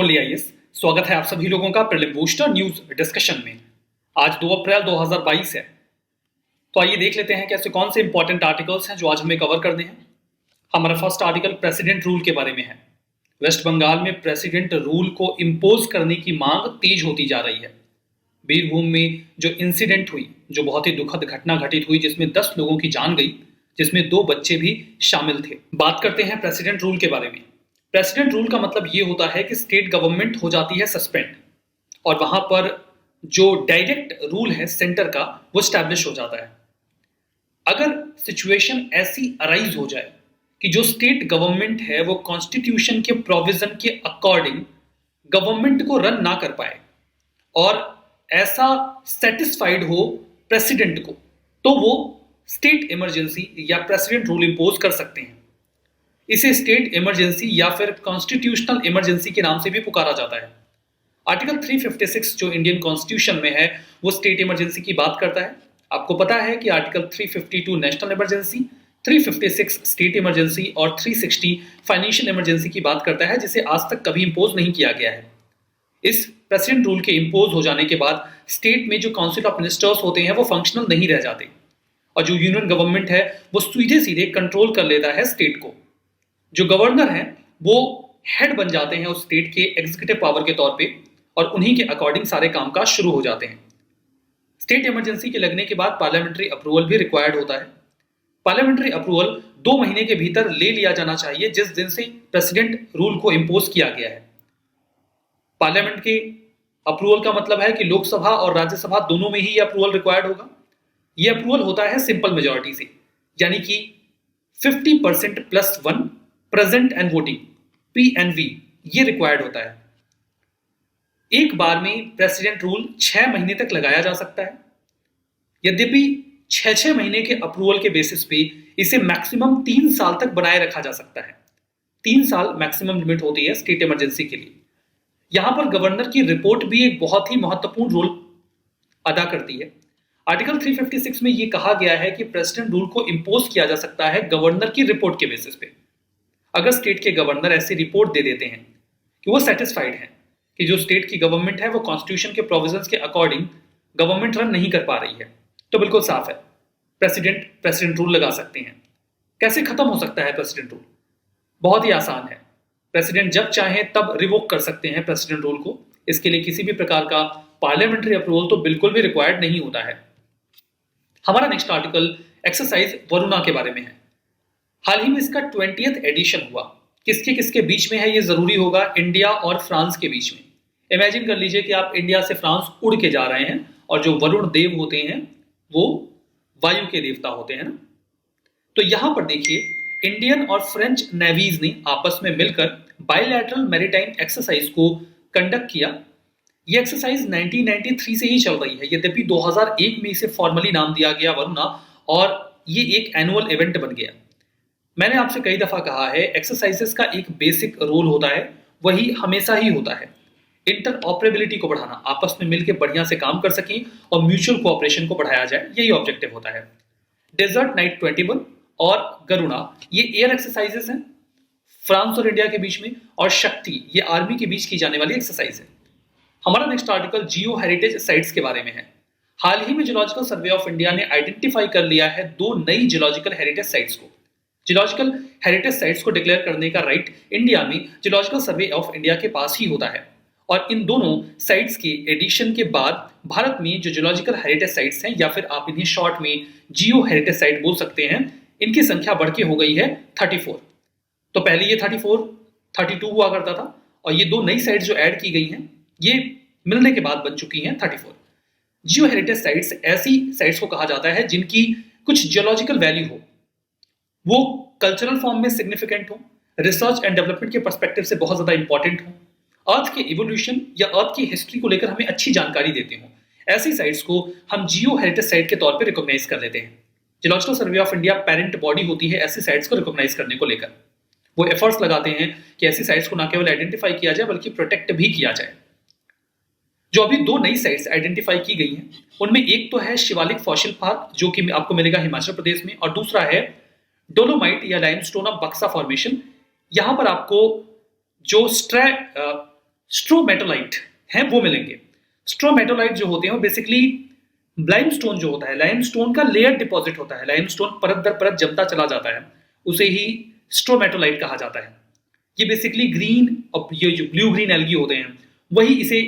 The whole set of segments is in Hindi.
Only IAS. स्वागत है आप सभी लोगों का प्रीलिम बूस्टर न्यूज डिस्कशन में। आज 2 अप्रैल 2022 है, तो आइए देख लेते हैं कि ऐसे कौन से इंपॉर्टेंट आर्टिकल्स हैं जो आज हमें कवर करने हैं। हमारा फर्स्ट आर्टिकल प्रेसिडेंट रूल के बारे में है। वेस्ट बंगाल में प्रेसिडेंट रूल को इंपोज करने की मांग तेज होती जा रही है। बीरभूम में जो इंसिडेंट हुई, जो बहुत ही दुखद घटना घटित हुई, जिसमें 10 लोगों की जान गई, जिसमें 2 बच्चे भी शामिल थे। बात करते हैं प्रेसिडेंट रूल के बारे में। प्रेसिडेंट रूल का मतलब यह होता है कि स्टेट गवर्नमेंट हो जाती है सस्पेंड और वहां पर जो डायरेक्ट रूल है सेंटर का वो स्टैब्लिश हो जाता है। अगर सिचुएशन ऐसी अराइज हो जाए कि जो स्टेट गवर्नमेंट है वो कॉन्स्टिट्यूशन के प्रोविजन के अकॉर्डिंग गवर्नमेंट को रन ना कर पाए और ऐसा सेटिस्फाइड हो प्रेसिडेंट को, तो वो स्टेट इमरजेंसी या प्रेसिडेंट रूल इंपोज कर सकते हैं। इसे स्टेट इमरजेंसी या फिर कॉन्स्टिट्यूशनल इमरजेंसी के नाम से भी पुकारा जाता है। आर्टिकल 356 जो इंडियन कॉन्स्टिट्यूशन में है वो स्टेट इमरजेंसी की बात करता है। आपको पता है कि article 352 national emergency, 356 state emergency और 360 फाइनेंशियल इमरजेंसी की बात करता है, जिसे आज तक कभी इंपोज नहीं किया गया है। इस प्रेसिडेंट रूल के इंपोज हो जाने के बाद स्टेट में जो काउंसिल ऑफ मिनिस्टर्स होते हैं वो फंक्शनल नहीं रह जाते और जो यूनियन गवर्नमेंट है वो सीधे सीधे कंट्रोल कर लेता है स्टेट को। जो गवर्नर हैं वो हेड बन जाते हैं उस स्टेट के एग्जीक्यूटिव पावर के तौर पे और उन्हीं के अकॉर्डिंग सारे कामकाज शुरू हो जाते हैं। स्टेट इमरजेंसी के लगने के बाद पार्लियामेंट्री अप्रूवल भी रिक्वायर्ड होता है। पार्लियामेंट्री अप्रूवल 2 महीने के भीतर ले लिया जाना चाहिए जिस दिन से प्रेसिडेंट रूल को इंपोज किया गया है। पार्लियामेंट के अप्रूवल का मतलब है कि लोकसभा और राज्यसभा दोनों में ही यह अप्रूवल रिक्वायर्ड होगा। यह अप्रूवल होता है सिंपल मेजॉरिटी से, यानी कि 50% plus 1 present and voting, PNV, ये रिक्वायर्ड होता है। एक बार में प्रेसिडेंट रूल 6 महीने तक लगाया जा सकता है। यद्यपि 6 महीने के अप्रूवल के बेसिस पे इसे मैक्सिमम 3 साल तक बनाए रखा जा सकता है। 3 साल मैक्सिमम लिमिट होती है स्टेट इमरजेंसी के लिए। यहां पर गवर्नर की रिपोर्ट भी एक बहुत ही महत्वपूर्ण रोल अदा करती है। आर्टिकल 356 में यह कहा गया है कि प्रेसिडेंट रूल को इंपोज किया जा सकता है गवर्नर की रिपोर्ट के बेसिस पे। अगर स्टेट के गवर्नर ऐसी रिपोर्ट दे देते हैं कि वो सेटिस्फाइड हैं कि जो स्टेट की गवर्नमेंट है वो कॉन्स्टिट्यूशन के प्रोविजंस के अकॉर्डिंग गवर्नमेंट रन नहीं कर पा रही है, तो बिल्कुल साफ है प्रेसिडेंट रूल लगा सकते हैं। कैसे खत्म हो सकता है प्रेसिडेंट रूल? बहुत ही आसान है। प्रेसिडेंट जब चाहे तब रिवोक कर सकते हैं प्रेसिडेंट रूल को। इसके लिए किसी भी प्रकार का पार्लियामेंट्री अप्रूवल तो बिल्कुल भी रिक्वायर्ड नहीं होता है। हमारा नेक्स्ट आर्टिकल एक्सरसाइज वरुणा के बारे में है। हाल ही में इसका 20th एडिशन हुआ। किसके किसके बीच में है ये जरूरी होगा? इंडिया और फ्रांस के बीच में। इमेजिन कर लीजिए कि आप इंडिया से फ्रांस उड़ के जा रहे हैं और जो वरुण देव होते हैं वो वायु के देवता होते हैं ना। तो यहां पर देखिए इंडियन और फ्रेंच नेवीज ने आपस में मिलकर बायलैटरल मैरीटाइम एक्सरसाइज को कंडक्ट किया। ये एक्सरसाइज 1993 से ही चल रही है, यद्यपि 2001 में इसे फॉर्मली नाम दिया गया वरुणा और ये एक एनुअल इवेंट बन गया। मैंने आपसे कई दफा कहा है एक्सरसाइजेस का एक बेसिक रोल होता है, वही हमेशा ही होता है, इंटरऑपरेबिलिटी को बढ़ाना, आपस में मिलकर बढ़िया से काम कर सकें और म्यूचुअल कोऑपरेशन को बढ़ाया जाए, यही ऑब्जेक्टिव होता है। डेजर्ट नाइट 21 और गरुणा ये एयर एक्सरसाइजेस हैं फ्रांस और इंडिया के बीच में, और शक्ति ये आर्मी के बीच की जाने वाली एक्सरसाइज है। हमारा नेक्स्ट आर्टिकल जियो हेरिटेज साइट्स के बारे में है। हाल ही में जियोलॉजिकल सर्वे ऑफ इंडिया ने आइडेंटिफाई कर लिया है 2 नई जियोलॉजिकल हेरिटेज साइट्स को। जियोलॉजिकल हेरिटेज साइट्स को डिक्लेयर करने का राइट इंडिया में जियोलॉजिकल सर्वे ऑफ इंडिया के पास ही होता है और इन दोनों साइट्स के एडिशन के बाद भारत में जो जियोलॉजिकल हेरिटेज साइट्स हैं, या फिर आप इन्हें शॉर्ट में जियो हेरिटेज साइट बोल सकते हैं, इनकी संख्या बढ़ के हो गई है 34। तो पहले ये 34, 32 हुआ करता था और ये 2 नई साइट्स जो ऐड की गई हैं ये मिलने के बाद बन चुकी हैं 34। जियो हेरिटेज साइट्स ऐसी साइट्स को कहा जाता है जिनकी कुछ जियोलॉजिकल वैल्यू हो, वो कल्चरल फॉर्म में सिग्निफिकेंट हो, रिसर्च एंड डेवलपमेंट के पर्सपेक्टिव से बहुत ज्यादा इंपॉर्टेंट हो, अर्थ के इवोल्यूशन या अर्थ की हिस्ट्री को लेकर हमें अच्छी जानकारी देते हो। ऐसी साइट्स को हम जियो हेरिटेज साइट के तौर पे रिकॉग्नाइज कर लेते हैं। Geological survey of India parent body होती है ऐसी साइट्स को रिकॉग्नाइज करने को लेकर। वो एफर्ट्स लगाते हैं कि ऐसी साइट्स को न केवल आइडेंटिफाई किया जाए बल्कि प्रोटेक्ट भी किया जाए। जो अभी 2 नई साइट्स आइडेंटिफाई की गई हैं उनमें एक तो है शिवालिक फॉसिल पार्क जो कि आपको मिलेगा हिमाचल प्रदेश में, और दूसरा है डोलोमाइट या लाइमस्टोन ऑफ बक्सा फॉर्मेशन। यहां पर आपको जो स्ट्रोमेटोलाइट हैं वो मिलेंगे। स्ट्रोमेटोलाइट जो होते हैं वो बेसिकली लाइमस्टोन जो होता है, लाइमस्टोन का लेयर डिपॉजिट होता है, लाइमस्टोन परत दर परत जमता चला जाता है, उसे ही स्ट्रोमेटोलाइट कहा जाता है। ये बेसिकली ग्रीन और ये जो ब्लू ग्रीन एल्गी होते हैं वही इसे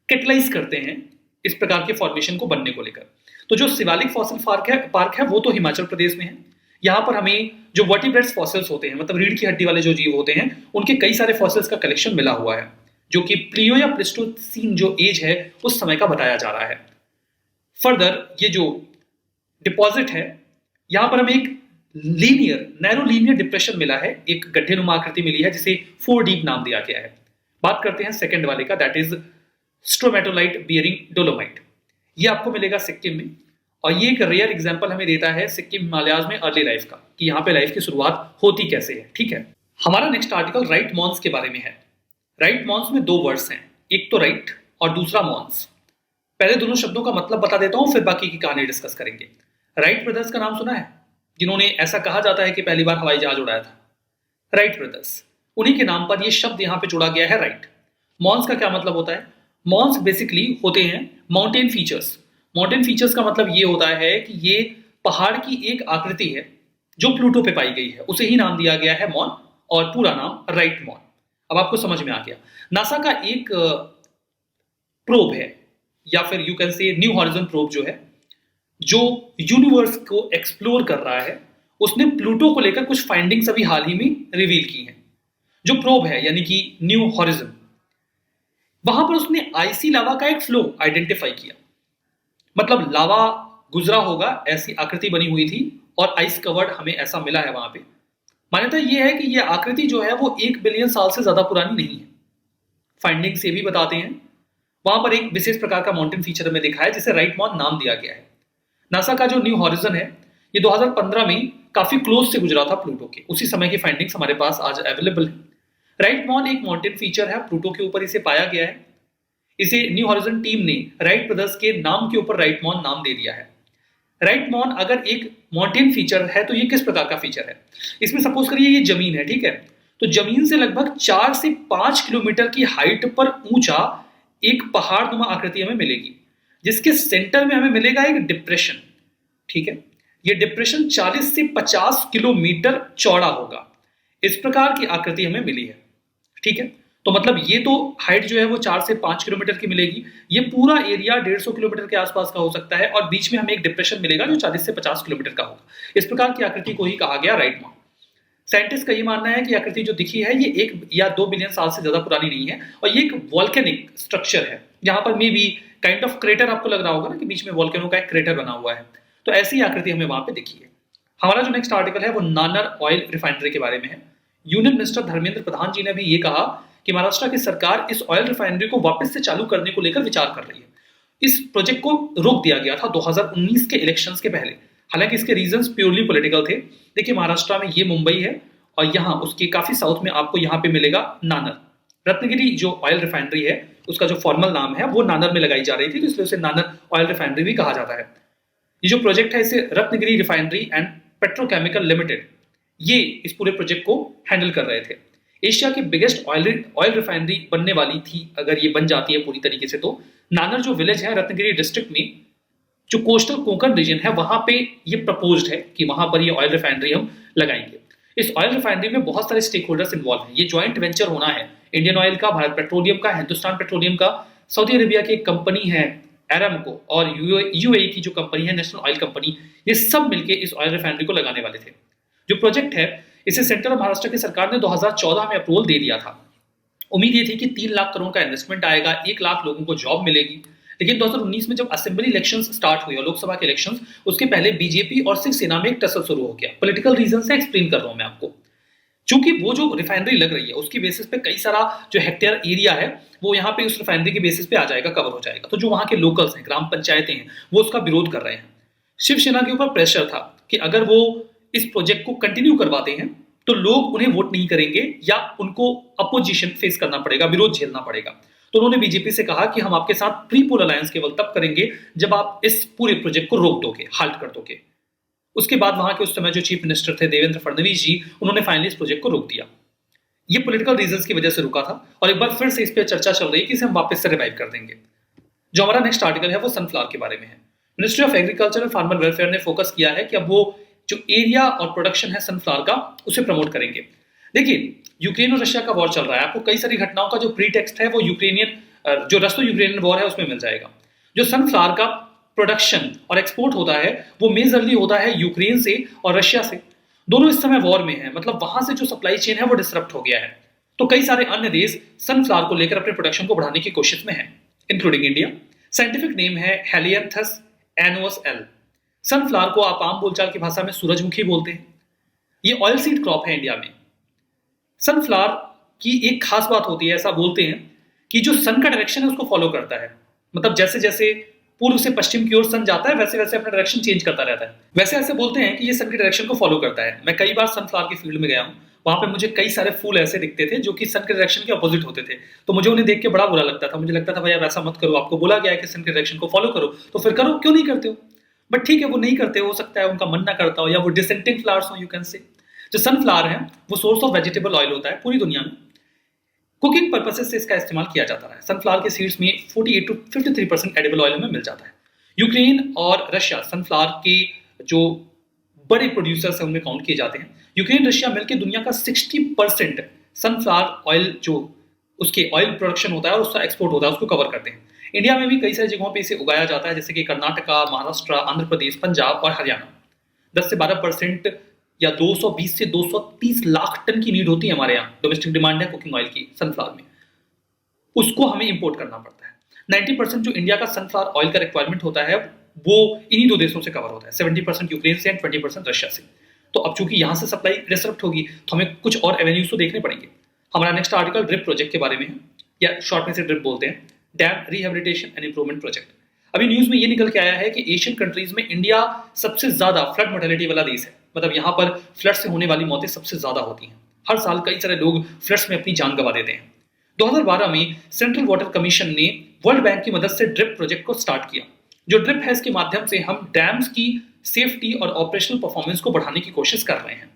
कैटलाइज करते हैं इस प्रकार के फॉर्मेशन को बनने को लेकर। तो जो शिवालिक फॉसिल पार्क है वो तो हिमाचल प्रदेश में है। यहाँ पर हमें जो वर्टिब्रेट्स फॉसिल्स होते हैं, मतलब रीढ़ की हड्डी वाले जो जीव होते हैं, उनके कई सारे फॉसिल्स का कलेक्शन मिला हुआ है, जो कि प्लियो या प्लिस्टोसीन जो एज है उस समय का बताया जा रहा है। फर्दर ये जो डिपॉजिट है, यहाँ पर हमें एक नैरो लीनियर डिप्रेशन मिला है, एक गड्ढेनुमा आकृति मिली है जिसे 4 डीप नाम दिया गया है। बात करते हैं सेकंड वाले का, that is stromatolite bearing dolomite. ये आपको मिलेगा सिक्किम में, और ये एक रेयर एग्जांपल हमें देता है सिक्किम हिमालयाज में अर्ली लाइफ का, कि यहाँ पे लाइफ की शुरुआत होती कैसे है। ठीक है, हमारा नेक्स्ट आर्टिकल राइट मॉन्स के बारे में है। राइट मॉन्स में 2 वर्ड्स हैं, एक तो राइट और दूसरा मॉन्स। पहले दोनों शब्दों का मतलब बता देता हूं, फिर बाकी की कहानी डिस्कस करेंगे। राइट ब्रदर्स का नाम सुना है, जिन्होंने ऐसा कहा जाता है कि पहली बार हवाई जहाज उड़ाया था। राइट ब्रदर्स, उन्हीं के नाम पर यह शब्द यहां पे जोड़ा गया है राइट। मॉन्स का क्या मतलब होता है? मॉन्स बेसिकली होते हैं माउंटेन फीचर्स। माउंटेन फीचर्स का मतलब ये होता है कि ये पहाड़ की एक आकृति है जो प्लूटो पे पाई गई है, उसे ही नाम दिया गया है मॉन, और पूरा नाम राइट मॉन। अब आपको समझ में आ गया। नासा का एक प्रोब है, या फिर you can say new horizon probe जो है, जो यूनिवर्स को एक्सप्लोर कर रहा है, उसने प्लूटो को लेकर कुछ फाइंडिंग्स अभी हाल ही में रिवील की हैं। जो प्रोब है यानी कि न्यू हॉरिजन, वहां पर उसने आइसी लावा का एक फ्लो आइडेंटिफाई किया। मतलब लावा गुजरा होगा, ऐसी आकृति बनी हुई थी और आइस कवर्ड हमें ऐसा मिला है वहां पे। मान्यता यह है कि यह आकृति जो है वो 1 बिलियन साल से ज्यादा पुरानी नहीं है। फाइंडिंग्स ये भी बताते हैं वहां पर एक विशेष प्रकार का माउंटेन फीचर हमें दिखा है जिसे राइट मॉन नाम दिया गया है। नासा का जो न्यू हॉरिजन है ये 2015 में काफी क्लोज से गुजरा था प्लूटो के, उसी समय की फाइंडिंग्स हमारे पास आज अवेलेबल है। राइट मॉन एक माउंटेन फीचर है, प्लूटो के ऊपर इसे पाया गया है। इसे न्यू हॉरिजन टीम ने राइट ब्रदर्स के नाम के ऊपर राइट मॉन नाम दे दिया है। राइट मॉन अगर एक माउंटेन फीचर है तो ये किस प्रकार का फीचर है? इसमें सपोज करिए ये जमीन है, ठीक है, तो जमीन से लगभग 4 से 5 किलोमीटर की हाइट पर ऊंचा एक पहाड़ नुमा आकृति हमें मिलेगी, जिसके सेंटर में हमें मिलेगा एक डिप्रेशन। ठीक है, ये डिप्रेशन 40 से 50 किलोमीटर चौड़ा होगा। इस प्रकार की आकृति हमें मिली है। ठीक है, तो मतलब ये तो हाइट जो है वो 4 से 5 किलोमीटर की मिलेगी। ये पूरा एरिया 150 किलोमीटर के आसपास का हो सकता है, और बीच में हमें एक डिप्रेशन मिलेगा जो 40 से 50 किलोमीटर का होगा। इस प्रकार की आकृति को ही कहा गया राइट मॉन। साइंटिस्ट का ये मानना है कि आकृति जो दिखी है ये 1 या 2 बिलियन साल से ज्यादा पुरानी नहीं है, और ये एक वॉल्केनिक स्ट्रक्चर है। यहाँ पर may be kind of crater, आपको लग रहा होगा ना कि बीच में वॉल्केनो का एक क्रेटर बना हुआ है, तो ऐसी आकृति हमें वहां पे दिखी है। हमारा जो नेक्स्ट आर्टिकल है वो नानर ऑयल रिफाइनरी के बारे में है। यूनियन मिनिस्टर धर्मेंद्र प्रधान जी ने भी ये कहा कि महाराष्ट्र की सरकार इस ऑयल रिफाइनरी को वापस से चालू करने को लेकर विचार कर रही है। इस प्रोजेक्ट को रोक दिया गया था 2019 के इलेक्शंस के पहले, हालांकि इसके रीजंस प्योरली पॉलिटिकल थे। देखिए, महाराष्ट्र में ये मुंबई है, और यहाँ उसके काफी साउथ में आपको यहाँ पे मिलेगा नानर। रत्नगिरी जो ऑयल रिफाइनरी है उसका जो फॉर्मल नाम है वो नानर में लगाई जा रही थी, तो इसलिए उसे नानर ऑयल रिफाइनरी भी कहा जाता है। ये जो प्रोजेक्ट है इसे Ratnagiri refinery and petrochemical limited ये इस पूरे प्रोजेक्ट को हैंडल कर रहे थे। एशिया की बिगेस्ट ऑयल रिफाइनरी बनने वाली थी अगर ये बन जाती है पूरी तरीके से। तो नानर जो विलेज है रत्नगिरी डिस्ट्रिक्ट में, जो कोस्टल कोंकण रीजन है, वहां पे ये प्रपोज्ड है कि वहां पर ये ऑयल रिफाइनरी हम लगाएंगे। इस ऑयल रिफाइनरी में बहुत सारे स्टेक होल्डर्स इन्वॉल्व हैं। ये ज्वाइंट वेंचर होना है इंडियन ऑयल का, भारत पेट्रोलियम का, हिंदुस्तान पेट्रोलियम का, सऊदी अरेबिया की एक कंपनी है एरामको, और यूएई की जो कंपनी है नेशनल ऑयल कंपनी, ये सब मिलकर इस ऑयल रिफाइनरी को लगाने वाले थे। जो प्रोजेक्ट है इसे सेंट्रल महाराष्ट्र की सरकार ने 2014 में अप्रूवल दे दिया था। उम्मीद ये थी कि 3 लाख करोड़ का इन्वेस्टमेंट आएगा, 1 लाख लोगों को जॉब मिलेगी। लेकिन 2019 में जब असेंबली इलेक्शंस स्टार्ट हुए और लोकसभा के इलेक्शंस, उसके पहले बीजेपी और शिवसेना में एक टसल शुरू हो गया। पॉलिटिकल रीजन से एक्सप्लेन कर रहा हूं मैं आपको। चूंकि वो जो रिफाइनरी लग रही है उसकी बेसिस पे कई सारा जो हेक्टेयर एरिया है वो यहाँ पे उस रिफाइनरी के बेसिस पे आ जाएगा, कवर हो जाएगा। तो जो वहां के लोकल्स हैं, ग्राम पंचायतें हैं, वो उसका विरोध कर रहे हैं। शिवसेना के ऊपर प्रेशर था कि अगर वो इस प्रोजेक्ट को कंटिन्यू करवाते हैं तो लोग उन्हें वोट नहीं करेंगे या उनको अपोजिशन फेस करना पड़ेगा, विरोध झेलना पड़ेगा। तो उन्होंने बीजेपी से कहा कि हम आपके साथ प्री पोल अलायंस केवल तब करेंगे जब आप इस पूरे प्रोजेक्ट को रोक दोगे, हाल्ट कर दोगे। उसके बाद वहां के उस समय जो चीफ मिनिस्टर थे देवेंद्र फडणवीस जी, उन्होंने फाइनली इस प्रोजेक्ट को रोक दिया। ये पॉलिटिकल रीजंस की वजह से रुका था और एक बार फिर से इस पे चर्चा चल रही है कि इसे हम वापस से रिवाइव कर देंगे। जो हमारा नेक्स्ट आर्टिकल है वो सनफ्लावर के बारे में है। Ministry of agriculture and farmer welfare ने फोकस किया है कि अब वो जो एरिया और प्रोडक्शन है सनफ्लावर का उसे प्रमोट करेंगे। देखिए, यूक्रेन और रशिया का वॉर चल रहा है, आपको कई सारी घटनाओं का जो प्रीटेक्स्ट है वो यूक्रेनियन जो रस्तो यूक्रेनियन वॉर है उसमें मिल जाएगा। जो सनफ्लावर का प्रोडक्शन और एक्सपोर्ट होता है वो मेजरली होता है यूक्रेन से और रशिया से। दोनों इस समय वॉर में है, मतलब वहां से जो सप्लाई चेन है वो डिसरप्ट हो गया है। तो कई सारे अन्य देश सनफ्लावर को लेकर अपने प्रोडक्शन को बढ़ाने की कोशिश में है, इंक्लूडिंग इंडिया। साइंटिफिक नेम है हेलियंथस एनुअस एल। सनफ्लावर को आप आम बोलचाल की भाषा में सूरजमुखी बोलते हैं। ये ऑयल सीड क्रॉप है इंडिया में। सनफ्लावर की एक खास बात होती है, ऐसा बोलते हैं कि जो सन का डायरेक्शन है उसको फॉलो करता है। मतलब जैसे जैसे पूर्व से पश्चिम की ओर सन जाता है वैसे वैसे अपना डायरेक्शन चेंज करता रहता है। वैसे ऐसे बोलते हैं कि ये सन के डायरेक्शन को फॉलो करता है। मैं कई बार सनफ्लावर की फील्ड में गया हूँ, वहां पे मुझे कई सारे फूल ऐसे दिखते थे जो कि सन के डायरेक्शन के अपोजिट होते थे। तो मुझे उन्हें देख के बड़ा बुरा लगता था। मुझे लगता था भाई आप ऐसा मत करो, आपको बोला गया है कि सन के डायरेक्शन को फॉलो करो तो फिर करो, क्यों नहीं करते हो? बट ठीक है, वो नहीं करते, हो सकता है उनका मन ना करता हो या वो डिसेंटिंग फ्लावर्स हो, यू कैन से। जो सनफ्लावर है वो सोर्स ऑफ वेजिटेबल ऑयल होता है पूरी दुनिया में। कुकिंग पर्पसेस से इसका इस्तेमाल किया जाता है। सनफ्लावर के सीड्स में 48 टू 53% एडिबल ऑयल में मिल जाता है। यूक्रेन और रशिया सनफ्लावर के जो बड़े प्रोड्यूसर्स हैं उनमें काउंट किए जाते हैं। यूक्रेन रशिया मिलकर दुनिया का 60% सनफ्लावर ऑयल जो उसके ऑयल प्रोडक्शन होता है और उसका एक्सपोर्ट होता है उसको कवर करते हैं। इंडिया में भी कई सारी जगहों पे इसे उगाया जाता है, जैसे कि कर्नाटका, महाराष्ट्र, आंध्र प्रदेश, पंजाब और हरियाणा। 10 से 12% या 220 से 230 लाख टन की नीड होती है हमारे यहाँ। डोमेस्टिक डिमांड है कुकिंग ऑयल की सनफ्लावर में, उसको हमें इंपोर्ट करना पड़ता है। 90% जो इंडिया का सनफ्लावर ऑयल का रिक्वायरमेंट होता है वो इन्हीं दो देशों से कवर होता है, 70% यूक्रेन से एंड 20% रशिया से। तो अब चूंकि यहां से सप्लाई डिसरप्ट होगी तो हमें कुछ और एवेन्यूज तो देखने पड़ेंगे। हमारा नेक्स्ट आर्टिकल ड्रिप प्रोजेक्ट के बारे में है, या शॉर्ट में से ड्रिप बोलते हैं, dam rehabilitation and improvement project. अभी न्यूज में ये निकल के आया है कि एशियन कंट्रीज में इंडिया सबसे ज्यादा फ्लड मोर्टेलिटी वाला देश है। मतलब यहाँ पर फ्लड से होने वाली मौतें सबसे ज्यादा होती हैं। हर साल कई सारे लोग फ्लड्स में अपनी जान गंवा देते हैं। 2012 में सेंट्रल वाटर कमीशन ने वर्ल्ड बैंक की मदद से ड्रिप प्रोजेक्ट को स्टार्ट किया। जो ड्रिप है इसके माध्यम से हम डैम्स की सेफ्टी और ऑपरेशनल परफॉर्मेंस को बढ़ाने की कोशिश कर रहे हैं।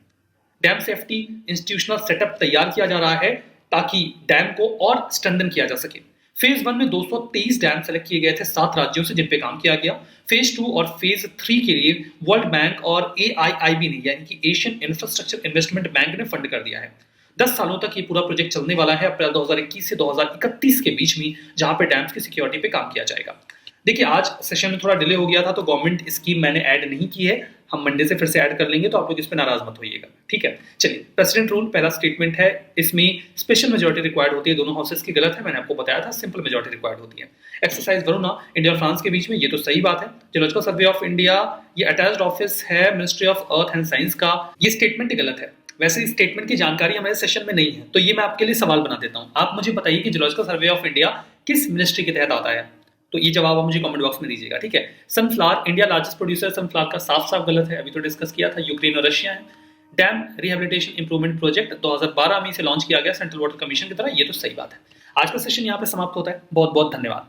डैम सेफ्टी इंस्टीट्यूशनल सेटअप तैयार किया जा रहा है ताकि डैम को और स्ट्रेंथन किया जा सके। फेज 1 में 223 डैम सेलेक्ट किए गए थे 7 राज्यों से जिन पे काम किया गया। फेज 2 और फेज 3 के लिए वर्ल्ड बैंक और AIIB ने यानी कि एशियन इंफ्रास्ट्रक्चर इन्वेस्टमेंट बैंक ने फंड कर दिया है। 10 सालों तक ये पूरा प्रोजेक्ट चलने वाला है, अप्रैल 2021 से 2031 के बीच में, जहां पे डैम्स की सिक्योरिटी पे काम किया जाएगा। देखिए, आज सेशन में थोड़ा डिले हो गया था तो गवर्नमेंट स्कीम मैंने ऐड नहीं की है, हम मंडे से फिर से ऐड कर लेंगे, तो आप लोग इस पे नाराज मत होइएगा, ठीक है। चलिए, प्रेसिडेंट रूल पहला स्टेटमेंट है, इसमें स्पेशल मेजोरिटी रिक्वायर्ड होती है। दोनों हाउसेस की गलत है, मैंने आपको बताया था, सिंपल मेजोरिटी रिक्वायर्ड होती है। एक्सरसाइज वरुणा इंडिया और फ्रांस के बीच में, ये तो सही बात है। जियोलॉजिकल सर्वे ऑफ इंडिया, ये अटैच्ड ऑफिस है ministry of earth and science का, ये स्टेटमेंट गलत है। वैसे इस स्टेटमेंट की जानकारी हमारे सेशन में नहीं है, तो ये मैं आपके लिए सवाल बना देता हूं। आप मुझे बताइए कि जियोलॉजिकल सर्वे ऑफ इंडिया किस मिनिस्ट्री के तहत आता है, तो ये जवाब आप मुझे कमेंट बॉक्स में दीजिएगा, ठीक है। Sunflower, India largest producer sunflower का साफ साफ गलत है, अभी तो डिस्कस किया था, यूक्रेन और रशिया है। डैम रिहेबिलिटेशन इंप्रूवमेंट प्रोजेक्ट 2012 में इसे लॉन्च किया गया सेंट्रल वाटर कमीशन की तरह, ये तो सही बात है। आज का सेशन यहाँ पे समाप्त होता है। बहुत बहुत धन्यवाद।